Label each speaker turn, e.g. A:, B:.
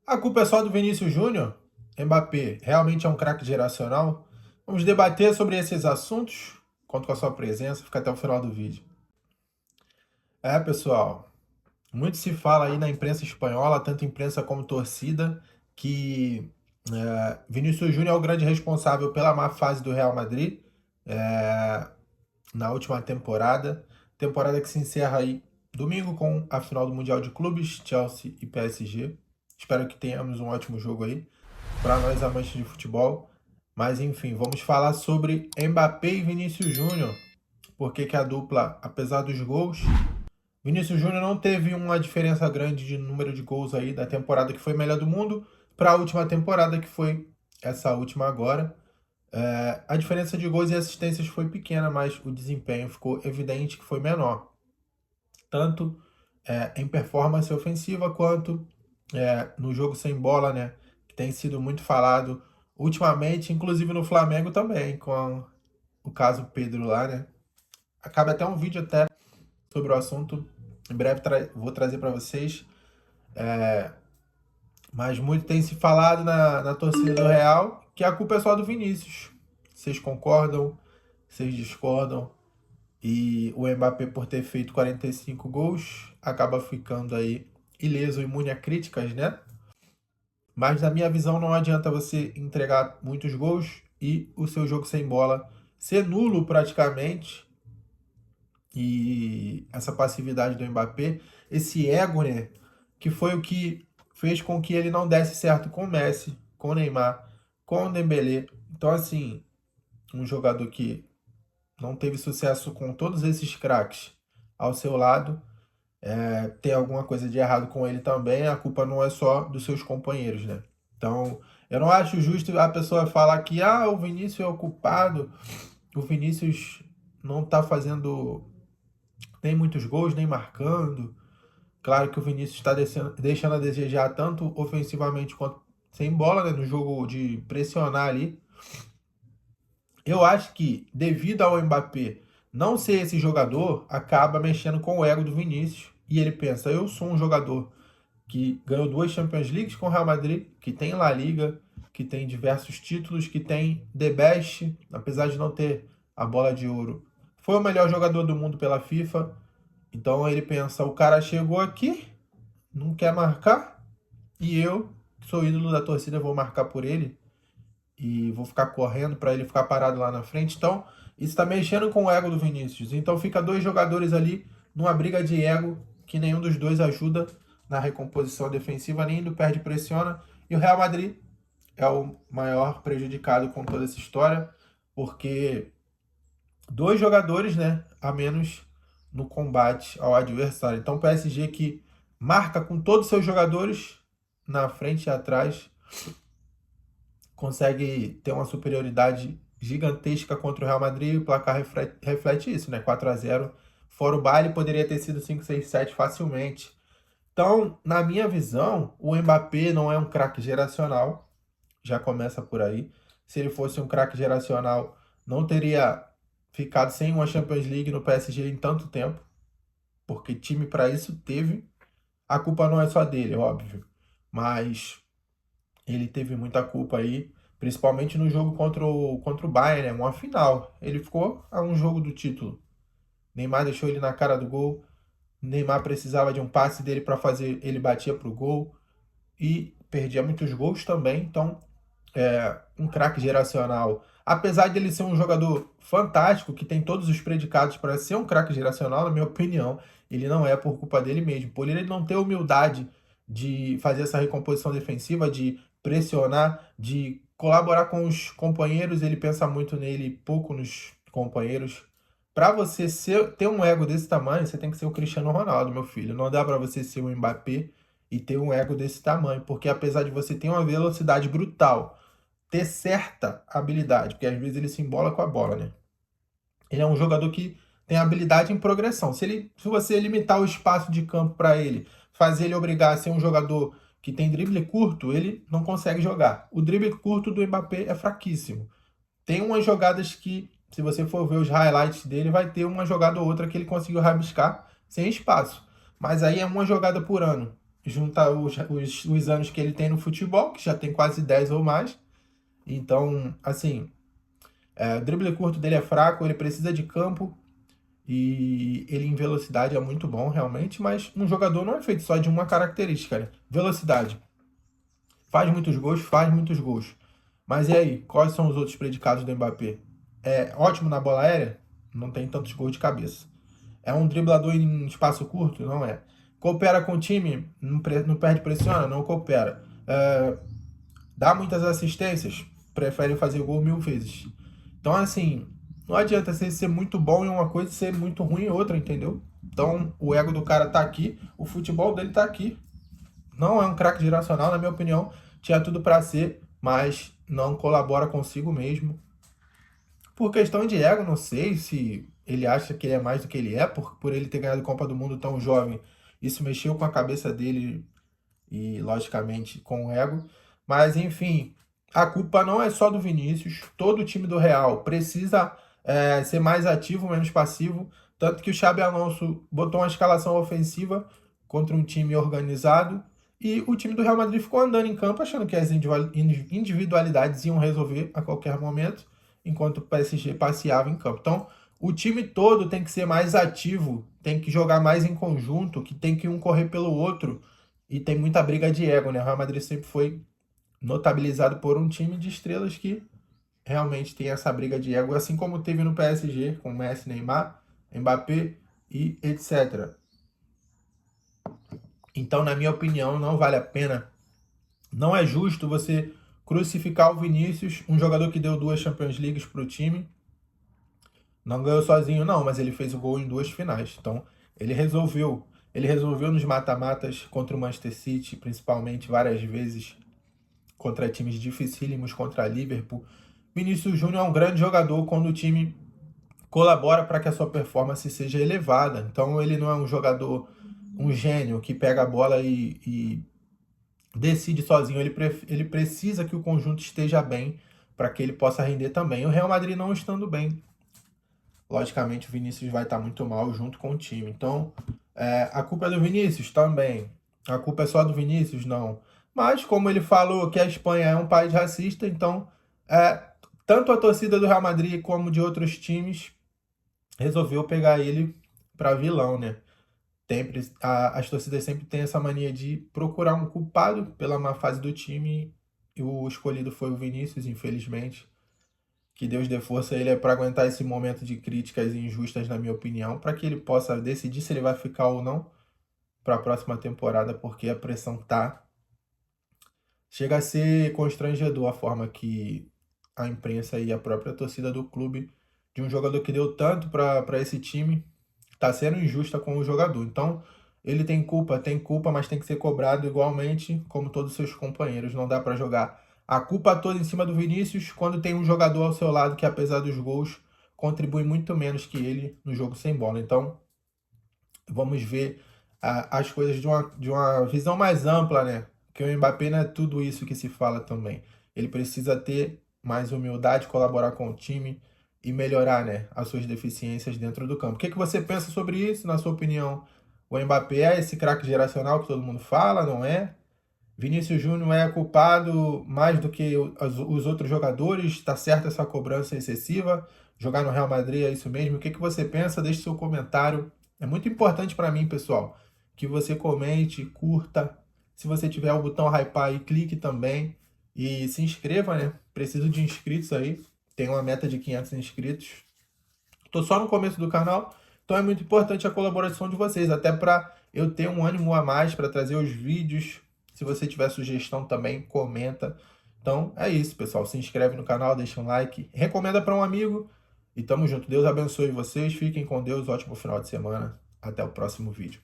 A: A culpa é só do Vinícius Júnior? Mbappé realmente é um craque geracional? Vamos debater sobre esses assuntos. Conto com a sua presença, fica até o final do vídeo. Pessoal, muito se fala aí na imprensa espanhola, tanto imprensa como torcida, que Vinícius Júnior é o grande responsável pela má fase do Real Madrid na última temporada. Temporada que se encerra aí domingo com a final do Mundial de Clubes, Chelsea e PSG. Espero que tenhamos um ótimo jogo aí para nós amantes de futebol. Mas enfim, vamos falar sobre Mbappé e Vinícius Júnior. Porque que a dupla, apesar dos gols, Vinícius Júnior não teve uma diferença grande de número de gols aí da temporada que foi melhor do mundo para a última temporada que foi essa última agora. A diferença de gols e assistências foi pequena, mas o desempenho ficou evidente que foi menor, tanto em performance ofensiva quanto no jogo sem bola, né? Que tem sido muito falado ultimamente, inclusive no Flamengo também, com o caso Pedro lá, né? Acaba até um vídeo até sobre o assunto. Em breve vou trazer para vocês. Mas muito tem se falado na torcida do Real que a culpa é só do Vinícius. Vocês concordam? Vocês discordam? E o Mbappé, por ter feito 45 gols, acaba ficando aí ileso, imune a críticas, né? Mas na minha visão não adianta você entregar muitos gols e o seu jogo sem bola ser nulo praticamente. E essa passividade do Mbappé, esse ego, né? Que foi o que fez com que ele não desse certo com o Messi, com o Neymar, com o Dembélé. Então, assim, um jogador que não teve sucesso com todos esses craques ao seu lado, tem alguma coisa de errado com ele também, a culpa não é só dos seus companheiros, né? Então, eu não acho justo a pessoa falar que o Vinícius é o culpado, o Vinícius não tá fazendo nem muitos gols, nem marcando. Claro que o Vinícius está deixando a desejar tanto ofensivamente quanto sem bola, né, no jogo de pressionar ali. Eu acho que, devido ao Mbappé não ser esse jogador, acaba mexendo com o ego do Vinícius. E ele pensa, eu sou um jogador que ganhou 2 Champions Leagues com o Real Madrid, que tem La Liga, que tem diversos títulos, que tem The Best, apesar de não ter a bola de ouro. Foi o melhor jogador do mundo pela FIFA. Então ele pensa, o cara chegou aqui, não quer marcar, e eu, que sou ídolo da torcida, vou marcar por ele e vou ficar correndo para ele ficar parado lá na frente. Então, isso está mexendo com o ego do Vinícius. Então, fica dois jogadores ali numa briga de ego que nenhum dos dois ajuda na recomposição defensiva, nem do perde pressiona. E o Real Madrid é o maior prejudicado com toda essa história, porque dois jogadores, né, a menos no combate ao adversário. Então, o PSG que marca com todos os seus jogadores na frente e atrás consegue ter uma superioridade gigantesca contra o Real Madrid e o placar reflete isso, né? 4-0. Fora o baile, poderia ter sido 5-6-7 facilmente. Então, na minha visão, o Mbappé não é um craque geracional, já começa por aí. Se ele fosse um craque geracional, não teria ficado sem uma Champions League no PSG em tanto tempo, porque time para isso teve. A culpa não é só dele, é óbvio, mas ele teve muita culpa aí, principalmente no jogo contra o Bayern, né? Uma final. Ele ficou a um jogo do título. Neymar deixou ele na cara do gol. Neymar precisava de um passe dele para fazer, ele batia pro gol e perdia muitos gols também. Então, um craque geracional. Apesar de ele ser um jogador fantástico, que tem todos os predicados para ser um craque geracional, na minha opinião, ele não é por culpa dele mesmo. Por ele não ter humildade de fazer essa recomposição defensiva, de pressionar, de colaborar com os companheiros, ele pensa muito nele, pouco nos companheiros. Para você ter um ego desse tamanho, você tem que ser o Cristiano Ronaldo, meu filho. Não dá para você ser o Mbappé e ter um ego desse tamanho, porque apesar de você ter uma velocidade brutal, ter certa habilidade, porque às vezes ele se embola com a bola, né? Ele é um jogador que tem habilidade em progressão. Se você limitar o espaço de campo para ele, fazer ele obrigar a ser um jogador que tem drible curto, ele não consegue jogar. O drible curto do Mbappé é fraquíssimo. Tem umas jogadas que, se você for ver os highlights dele, vai ter uma jogada ou outra que ele conseguiu rabiscar sem espaço. Mas aí é uma jogada por ano. junta os anos que ele tem no futebol, que já tem quase 10 ou mais. Então, assim, o drible curto dele é fraco, ele precisa de campo e ele em velocidade é muito bom, realmente, mas um jogador não é feito só de uma característica, né? Velocidade. Faz muitos gols, faz muitos gols. Mas e aí, quais são os outros predicados do Mbappé? É ótimo na bola aérea? Não tem tantos gols de cabeça. É um driblador em espaço curto? Não é. Coopera com o time? Não perde, pressiona? Não coopera. Dá muitas assistências? Prefere fazer gol 1000 vezes. Então, assim, não adianta você ser muito bom em uma coisa e ser muito ruim em outra, entendeu? Então, o ego do cara tá aqui, o futebol dele tá aqui. Não é um craque geracional, na minha opinião. Tinha tudo para ser, mas não colabora consigo mesmo. Por questão de ego, não sei se ele acha que ele é mais do que ele é, por ele ter ganhado a Copa do Mundo tão jovem. Isso mexeu com a cabeça dele e, logicamente, com o ego. Mas, enfim, a culpa não é só do Vinícius. Todo o time do Real precisa ser mais ativo, menos passivo. Tanto que o Xabi Alonso botou uma escalação ofensiva contra um time organizado. E o time do Real Madrid ficou andando em campo, achando que as individualidades iam resolver a qualquer momento, enquanto o PSG passeava em campo. Então, o time todo tem que ser mais ativo, tem que jogar mais em conjunto, que tem que um correr pelo outro. E tem muita briga de ego, né? O Real Madrid sempre foi notabilizado por um time de estrelas que realmente tem essa briga de ego, assim como teve no PSG, com Messi, Neymar, Mbappé e etc. Então, na minha opinião, não vale a pena. Não é justo você crucificar o Vinícius, um jogador que deu 2 Champions Leagues para o time. Não ganhou sozinho, não, mas ele fez o gol em 2 finais. Então, ele resolveu. Ele resolveu nos mata-matas contra o Manchester City, principalmente várias vezes contra times dificílimos, contra Liverpool. Vinícius Júnior é um grande jogador quando o time colabora para que a sua performance seja elevada. Então ele não é um jogador, um gênio que pega a bola e decide sozinho. Ele precisa que o conjunto esteja bem para que ele possa render também. O Real Madrid não estando bem, logicamente o Vinícius vai estar muito mal junto com o time. Então, a culpa é do Vinícius? Também. A culpa é só do Vinícius? Não. Mas, como ele falou que a Espanha é um país racista, então, tanto a torcida do Real Madrid como de outros times resolveu pegar ele para vilão, né? Sempre, as torcidas sempre têm essa mania de procurar um culpado pela má fase do time, e o escolhido foi o Vinícius, infelizmente. Que Deus dê força a ele para aguentar esse momento de críticas injustas, na minha opinião, para que ele possa decidir se ele vai ficar ou não para a próxima temporada, porque a pressão tá. Chega a ser constrangedor a forma que a imprensa e a própria torcida do clube, de um jogador que deu tanto para esse time, está sendo injusta com o jogador. Então, ele tem culpa, mas tem que ser cobrado igualmente como todos os seus companheiros. Não dá para jogar a culpa toda em cima do Vinícius quando tem um jogador ao seu lado que, apesar dos gols, contribui muito menos que ele no jogo sem bola. Então, vamos ver as coisas de uma visão mais ampla, né? Que o Mbappé não é tudo isso que se fala também. Ele precisa ter mais humildade, colaborar com o time e melhorar, né, as suas deficiências dentro do campo. O que você pensa sobre isso, na sua opinião? O Mbappé é esse craque geracional que todo mundo fala, não é? Vinícius Júnior é culpado mais do que os outros jogadores? Está certa essa cobrança excessiva? Jogar no Real Madrid é isso mesmo? O que você pensa? Deixe seu comentário. É muito importante para mim, pessoal, que você comente, curta. Se você tiver o botão hypar aí, clique também. E se inscreva, né? Preciso de inscritos aí. Tem uma meta de 500 inscritos. Estou só no começo do canal, então é muito importante a colaboração de vocês, até para eu ter um ânimo a mais para trazer os vídeos. Se você tiver sugestão também, comenta. Então é isso, pessoal. Se inscreve no canal, deixa um like, recomenda para um amigo e tamo junto. Deus abençoe vocês, fiquem com Deus, ótimo final de semana. Até o próximo vídeo.